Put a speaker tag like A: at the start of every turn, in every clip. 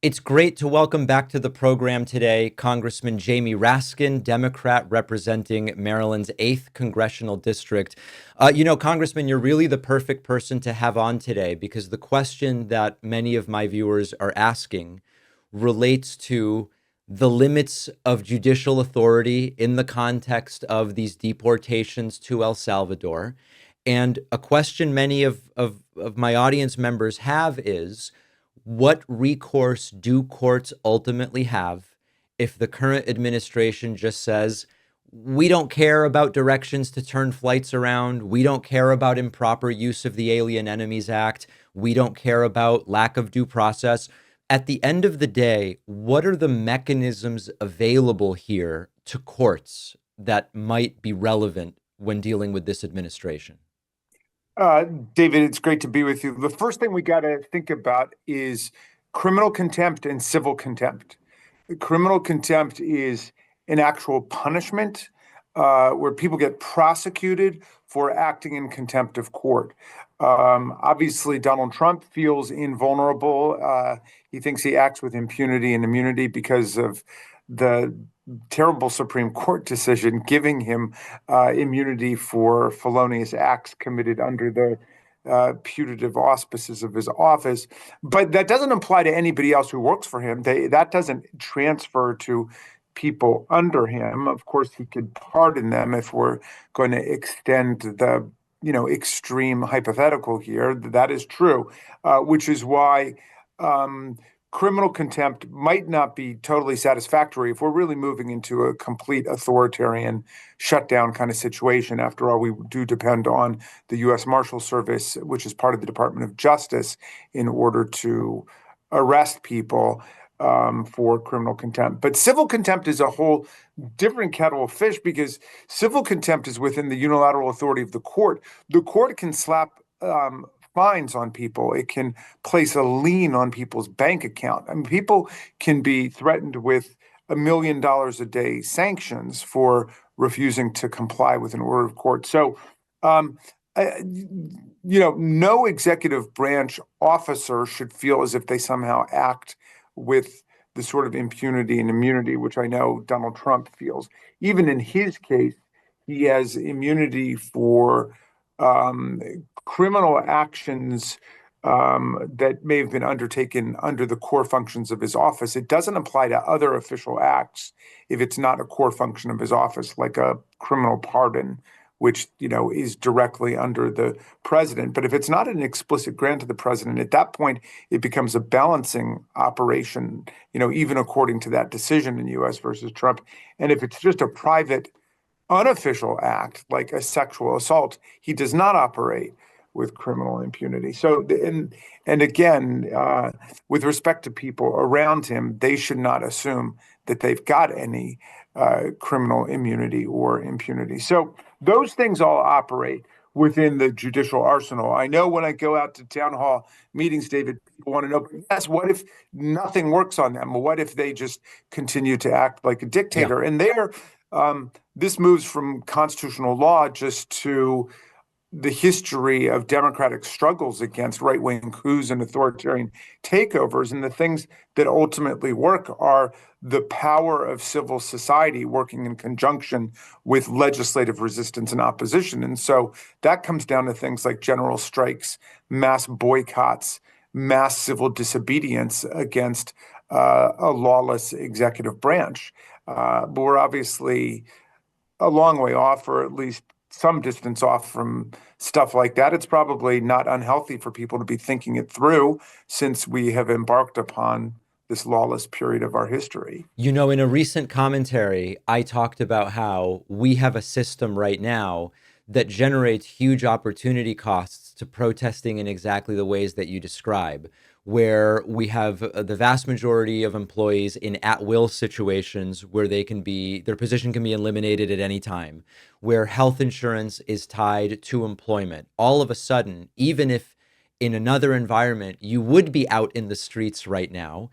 A: It's great to welcome back to the program today Congressman Jamie Raskin, Democrat representing Maryland's 8th Congressional District. Congressman, you're really the perfect person to have on today because the question that many of my viewers are asking relates to the limits of judicial authority in the context of these deportations to El Salvador. And a question many of my audience members have is, what recourse do courts ultimately have if the current administration just says, we don't care about directions to turn flights around, we don't care about improper use of the Alien Enemies Act, we don't care about lack of due process? At the end of the day, what are the mechanisms available here to courts that might be relevant when dealing with this administration?
B: David, it's great to be with you. The first thing we got to think about is criminal contempt and civil contempt. Criminal contempt is an actual punishment where people get prosecuted for acting in contempt of court. Obviously, Donald Trump feels invulnerable. He thinks he acts with impunity and immunity because of the terrible Supreme Court decision giving him immunity for felonious acts committed under the putative auspices of his office. But that doesn't apply to anybody else who works for him. That doesn't transfer to people under him. Of course, he could pardon them if we're going to extend the extreme hypothetical here. That is true, which is why criminal contempt might not be totally satisfactory if we're really moving into a complete authoritarian shutdown kind of situation. After all, we do depend on the U.S. Marshal Service, which is part of the Department of Justice, in order to arrest people for criminal contempt. But civil contempt is a whole different kettle of fish because civil contempt is within the unilateral authority of the court. The court can slap fines on people. It can place a lien on people's bank account. I mean, people can be threatened with $1 million a day sanctions for refusing to comply with an order of court. So, no executive branch officer should feel as if they somehow act with the sort of impunity and immunity, which I know Donald Trump feels. Even in his case, he has immunity for criminal actions that may have been undertaken under the core functions of his office. It doesn't apply to other official acts if it's not a core function of his office, like a criminal pardon, which is directly under the president. But if it's not an explicit grant to the president, at that point, it becomes a balancing operation, even according to that decision in U.S. versus Trump. And if it's just a private, unofficial act, like a sexual assault, he does not operate with criminal impunity. So, and again, with respect to people around him, they should not assume that they've got any criminal immunity or impunity. So those things all operate within the judicial arsenal. I know when I go out to town hall meetings, David, people want to know, yes, what if nothing works on them? What if they just continue to act like a dictator? Yeah. And this moves from constitutional law just to the history of democratic struggles against right-wing coups and authoritarian takeovers. And the things that ultimately work are the power of civil society working in conjunction with legislative resistance and opposition. And so that comes down to things like general strikes, mass boycotts, mass civil disobedience against a lawless executive branch. But we're obviously a long way off, or at least some distance off from stuff like that. It's probably not unhealthy for people to be thinking it through since we have embarked upon this lawless period of our history.
A: In a recent commentary, I talked about how we have a system right now that generates huge opportunity costs to protesting in exactly the ways that you describe, where we have the vast majority of employees in at-will situations where their position can be eliminated at any time, where health insurance is tied to employment. All of a sudden, even if in another environment you would be out in the streets right now,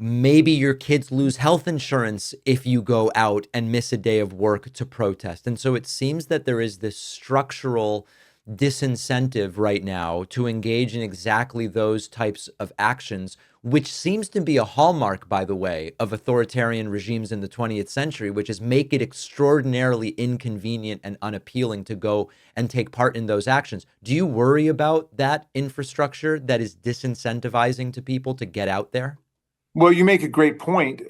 A: maybe your kids lose health insurance if you go out and miss a day of work to protest. And so it seems that there is this structural disincentive right now to engage in exactly those types of actions, which seems to be a hallmark, by the way, of authoritarian regimes in the 20th century, which is make it extraordinarily inconvenient and unappealing to go and take part in those actions. Do you worry about that infrastructure that is disincentivizing to people to get out there?
B: Well, you make a great point.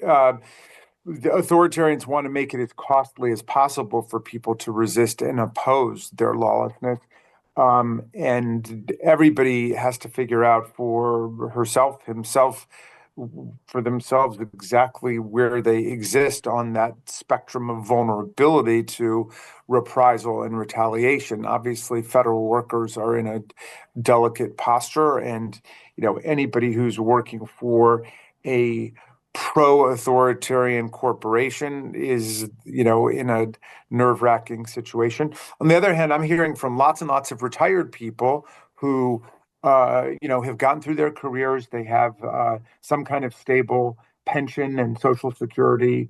B: The authoritarians want to make it as costly as possible for people to resist and oppose their lawlessness. And everybody has to figure out for herself, himself, for themselves exactly where they exist on that spectrum of vulnerability to reprisal and retaliation. Obviously, federal workers are in a delicate posture, and anybody who's working for a pro-authoritarian corporation is, in a nerve-wracking situation. On the other hand, I'm hearing from lots and lots of retired people who, have gotten through their careers. They have some kind of stable pension and Social Security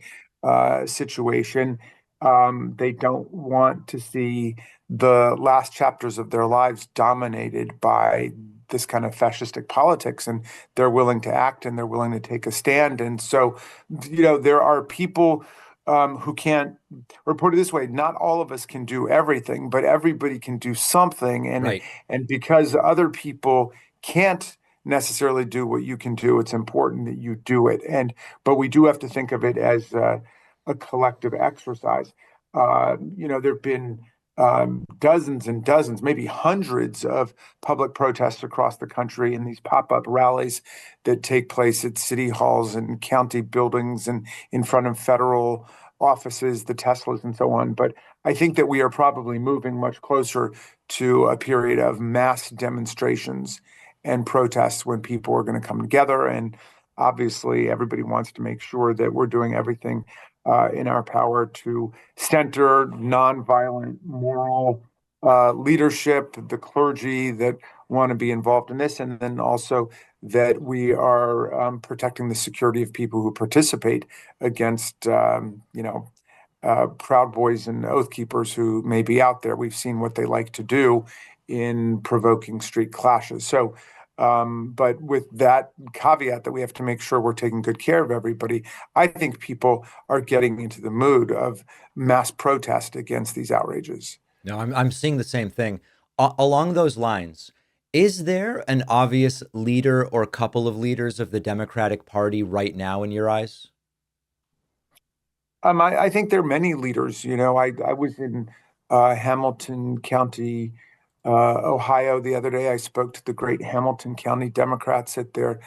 B: situation. They don't want to see the last chapters of their lives dominated by this kind of fascistic politics, and they're willing to act and they're willing to take a stand. And so, there are people who can't, or put it this way, not all of us can do everything, but everybody can do something. And
A: Right.
B: and because other people can't necessarily do what you can do, it's important that you do it. But we do have to think of it as a collective exercise. There have been dozens and dozens, maybe hundreds of public protests across the country and these pop-up rallies that take place at city halls and county buildings and in front of federal offices, the Teslas and so on. But I think that we are probably moving much closer to a period of mass demonstrations and protests when people are going to come together. And obviously, everybody wants to make sure that we're doing everything in our power to center nonviolent moral leadership, the clergy that want to be involved in this, and then also that we are protecting the security of people who participate against, Proud Boys and Oath Keepers who may be out there. We've seen what they like to do in provoking street clashes. So, but with that caveat that we have to make sure we're taking good care of everybody, I think people are getting into the mood of mass protest against these outrages.
A: No, I'm seeing the same thing. Along those lines, is there an obvious leader or couple of leaders of the Democratic Party right now in your eyes?
B: I think there are many leaders. I was in Hamilton County, Ohio the other day. I spoke to the great Hamilton County Democrats at their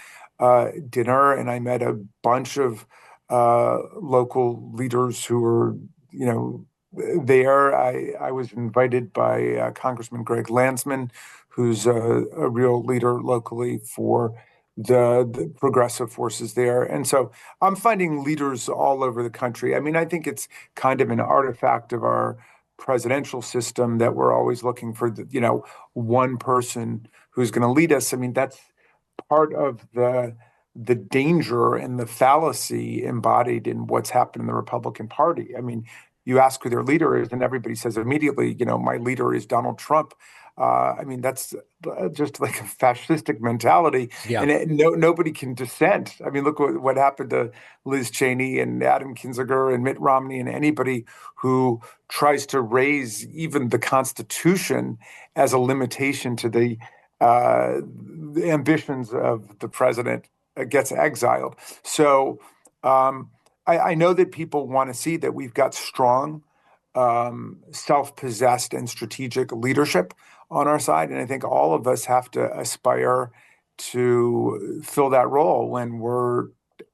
B: dinner, and I met a bunch of local leaders who were, there. I was invited by Congressman Greg Landsman, who's a real leader locally for the progressive forces there. And so I'm finding leaders all over the country. I mean, I think it's kind of an artifact of our presidential system that we're always looking for one person who's going to lead us. I mean, that's part of the danger and the fallacy embodied in what's happened in the Republican Party. I mean, you ask who their leader is, and everybody says immediately, my leader is Donald Trump. I mean, that's just like a fascistic mentality,
A: Yeah.
B: and nobody can dissent. I mean, look what happened to Liz Cheney and Adam Kinzinger and Mitt Romney and anybody who tries to raise even the Constitution as a limitation to the ambitions of the president gets exiled. So I know that people want to see that we've got strong, self-possessed, and strategic leadership on our side. And I think all of us have to aspire to fill that role when we're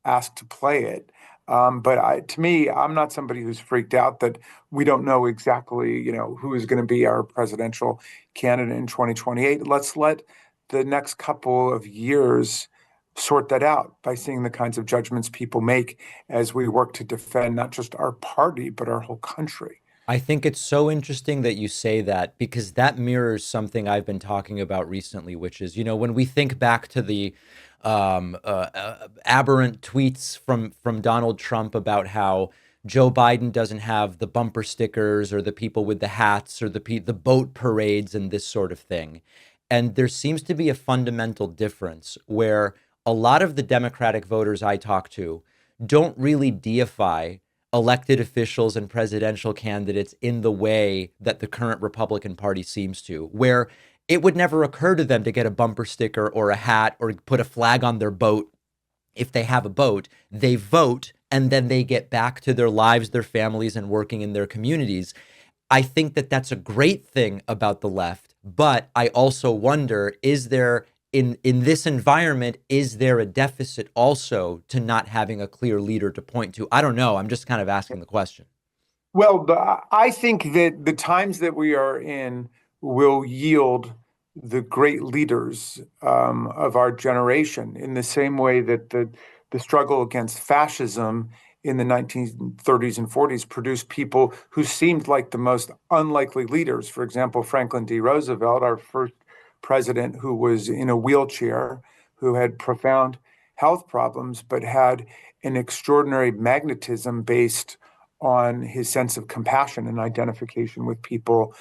B: asked to play it. But to me, I'm not somebody who's freaked out that we don't know exactly, who is going to be our presidential candidate in 2028. Let's let the next couple of years sort that out by seeing the kinds of judgments people make as we work to defend not just our party, but our whole country.
A: I think it's so interesting that you say that because that mirrors something I've been talking about recently, which is, when we think back to the aberrant tweets from Donald Trump about how Joe Biden doesn't have the bumper stickers or the people with the hats or the boat parades and this sort of thing. And there seems to be a fundamental difference where a lot of the Democratic voters I talk to don't really deify elected officials and presidential candidates in the way that the current Republican Party seems to, where it would never occur to them to get a bumper sticker or a hat or put a flag on their boat if they have a boat. They vote and then they get back to their lives, their families, and working in their communities. I think that that's a great thing about the left, but I also wonder, is there in this environment, is there a deficit also to not having a clear leader to point to? I don't know. I'm just kind of asking the question.
B: Well, I think that the times that we are in will yield the great leaders of our generation in the same way that the struggle against fascism in the 1930s and 40s produced people who seemed like the most unlikely leaders. For example, Franklin D. Roosevelt, our first president who was in a wheelchair, who had profound health problems, but had an extraordinary magnetism based on his sense of compassion and identification with people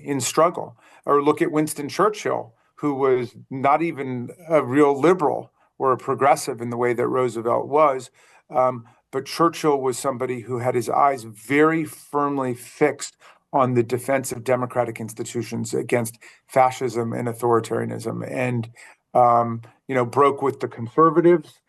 B: in struggle. Or look at Winston Churchill, who was not even a real liberal or a progressive in the way that Roosevelt was. But Churchill was somebody who had his eyes very firmly fixed on the defense of democratic institutions against fascism and authoritarianism, and broke with the conservatives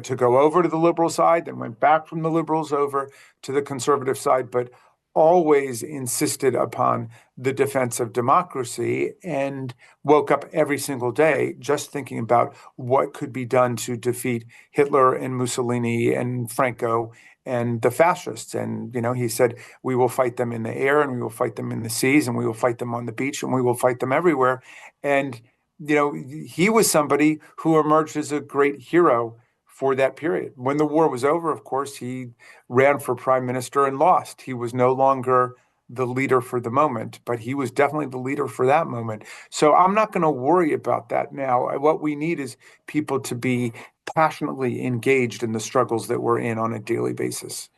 B: to go over to the liberal side, then went back from the liberals over to the conservative side, but always insisted upon the defense of democracy and woke up every single day just thinking about what could be done to defeat Hitler and Mussolini and Franco and the fascists. And, he said, we will fight them in the air and we will fight them in the seas and we will fight them on the beach and we will fight them everywhere. And, he was somebody who emerged as a great hero for that period. When the war was over, of course, he ran for prime minister and lost. He was no longer the leader for the moment, but he was definitely the leader for that moment. So I'm not going to worry about that now. What we need is people to be passionately engaged in the struggles that we're in on a daily basis.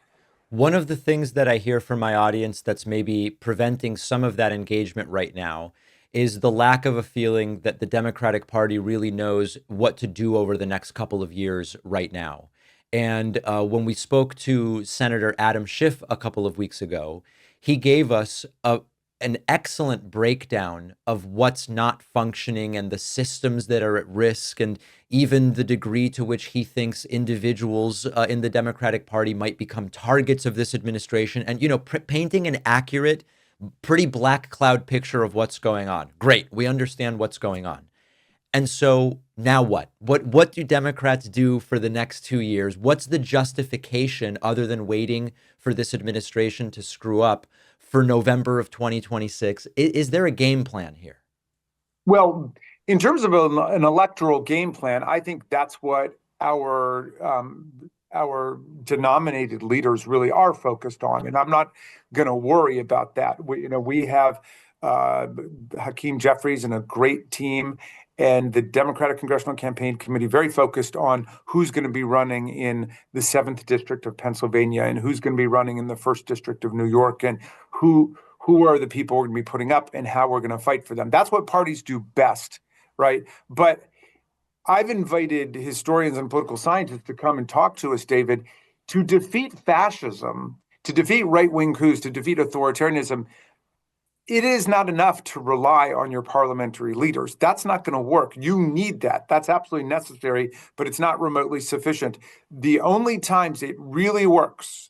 A: One of the things that I hear from my audience that's maybe preventing some of that engagement right now is the lack of a feeling that the Democratic Party really knows what to do over the next couple of years right now. And when we spoke to Senator Adam Schiff a couple of weeks ago, he gave us an excellent breakdown of what's not functioning and the systems that are at risk, and even the degree to which he thinks individuals in the Democratic Party might become targets of this administration. And, painting an accurate, pretty black cloud picture of what's going on. Great. We understand what's going on. And so now what? What do Democrats do for the next 2 years? What's the justification other than waiting for this administration to screw up for November of 2026? Is there a game plan here?
B: Well, in terms of an electoral game plan, I think that's what our denominated leaders really are focused on, and I'm not going to worry about that. We have Hakeem Jeffries and a great team, and the Democratic Congressional Campaign Committee very focused on who's going to be running in the 7th District of Pennsylvania and who's going to be running in the 1st District of New York, and who are the people we're going to be putting up and how we're going to fight for them. That's what parties do best, right? But I've invited historians and political scientists to come and talk to us, David, to defeat fascism, to defeat right-wing coups, to defeat authoritarianism. It is not enough to rely on your parliamentary leaders. That's not going to work. You need that. That's absolutely necessary, but it's not remotely sufficient. The only times it really works,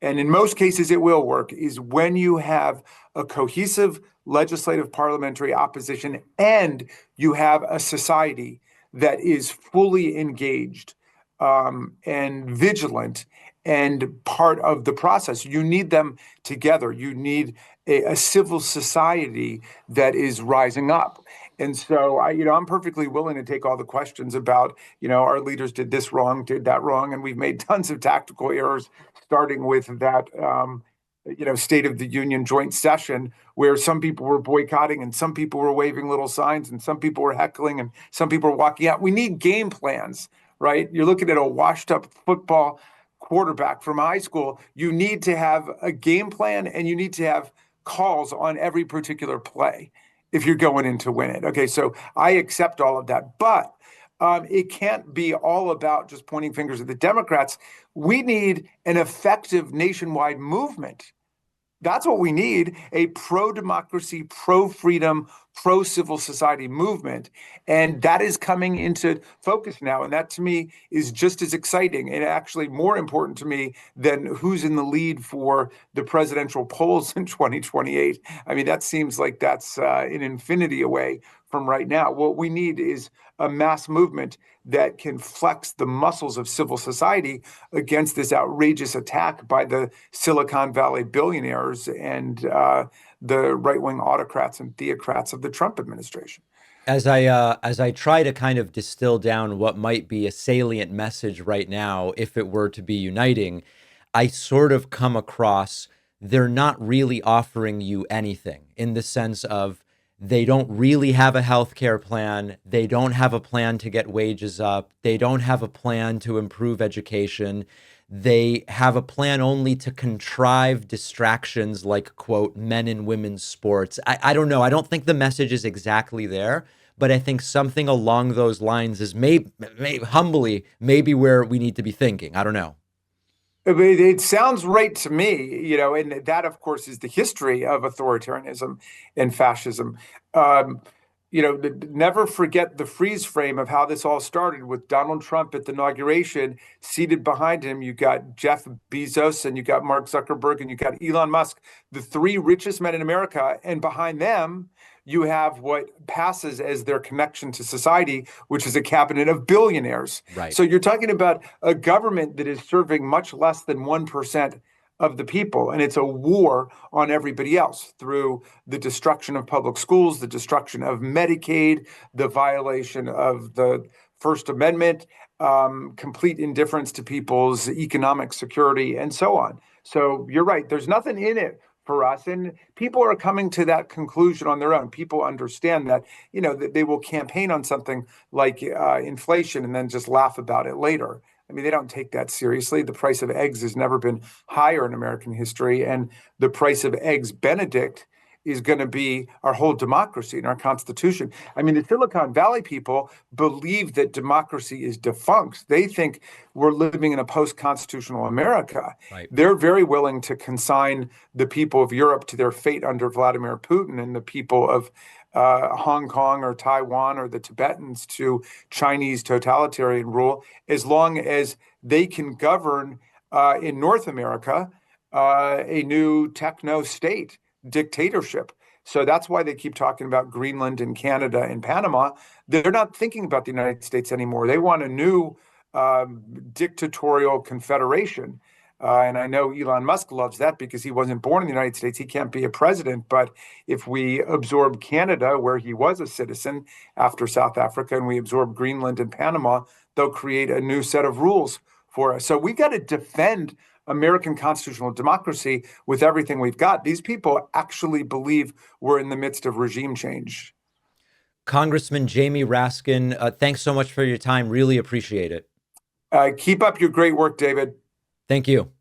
B: and in most cases it will work, is when you have a cohesive legislative parliamentary opposition and you have a society that is fully engaged and vigilant and part of the process. You need them together. You need a civil society that is rising up. And so I'm perfectly willing to take all the questions about, our leaders did this wrong, did that wrong. And we've made tons of tactical errors, starting with that, State of the Union joint session where some people were boycotting and some people were waving little signs and some people were heckling and some people were walking out. We need game plans, right? You're looking at a washed up football quarterback from high school, you need to have a game plan and you need to have calls on every particular play if you're going in to win it. Okay, so I accept all of that, but it can't be all about just pointing fingers at the Democrats. We need an effective nationwide movement. That's what we need, a pro-democracy, pro-freedom, pro-civil society movement. And that is coming into focus now. And that to me is just as exciting and actually more important to me than who's in the lead for the presidential polls in 2028. I mean, that seems like that's an infinity away from right now. What we need is a mass movement that can flex the muscles of civil society against this outrageous attack by the Silicon Valley billionaires and the right-wing autocrats and theocrats of the Trump administration.
A: As I try to kind of distill down what might be a salient message right now, if it were to be uniting, I sort of come across they're not really offering you anything in the sense of they don't really have a healthcare plan. They don't have a plan to get wages up. They don't have a plan to improve education. They have a plan only to contrive distractions like, quote, men and women's sports. I don't know. I don't think the message is exactly there, but I think something along those lines is humbly, maybe where we need to be thinking. I don't know.
B: It sounds right to me, and that, of course, is the history of authoritarianism and fascism. Um, Never forget the freeze frame of how this all started with Donald Trump at the inauguration. Seated behind him, you got Jeff Bezos and you got Mark Zuckerberg and you got Elon Musk, the three richest men in America. And behind them, you have what passes as their connection to society, which is a cabinet of billionaires.
A: Right.
B: So you're talking about a government that is serving much less than 1% of the people. And it's a war on everybody else through the destruction of public schools, the destruction of Medicaid, the violation of the First Amendment, complete indifference to people's economic security, and so on. So you're right. There's nothing in it for us. And people are coming to that conclusion on their own. People understand that, that they will campaign on something like inflation and then just laugh about it later. I mean, they don't take that seriously. The price of eggs has never been higher in American history. And the price of eggs Benedict is going to be our whole democracy and our Constitution. I mean, the Silicon Valley people believe that democracy is defunct. They think we're living in a post-constitutional America.
A: Right.
B: They're very willing to consign the people of Europe to their fate under Vladimir Putin and the people of Hong Kong or Taiwan or the Tibetans to Chinese totalitarian rule, as long as they can govern in North America a new techno state dictatorship. So that's why they keep talking about Greenland and Canada and Panama. They're not thinking about the United States anymore. They want a new dictatorial confederation. And I know Elon Musk loves that because he wasn't born in the United States. He can't be a president. But if we absorb Canada, where he was a citizen after South Africa, and we absorb Greenland and Panama, they'll create a new set of rules for us. So we got to defend American constitutional democracy with everything we've got. These people actually believe we're in the midst of regime change.
A: Congressman Jamie Raskin, thanks so much for your time. Really appreciate it.
B: Keep up your great work, David.
A: Thank you.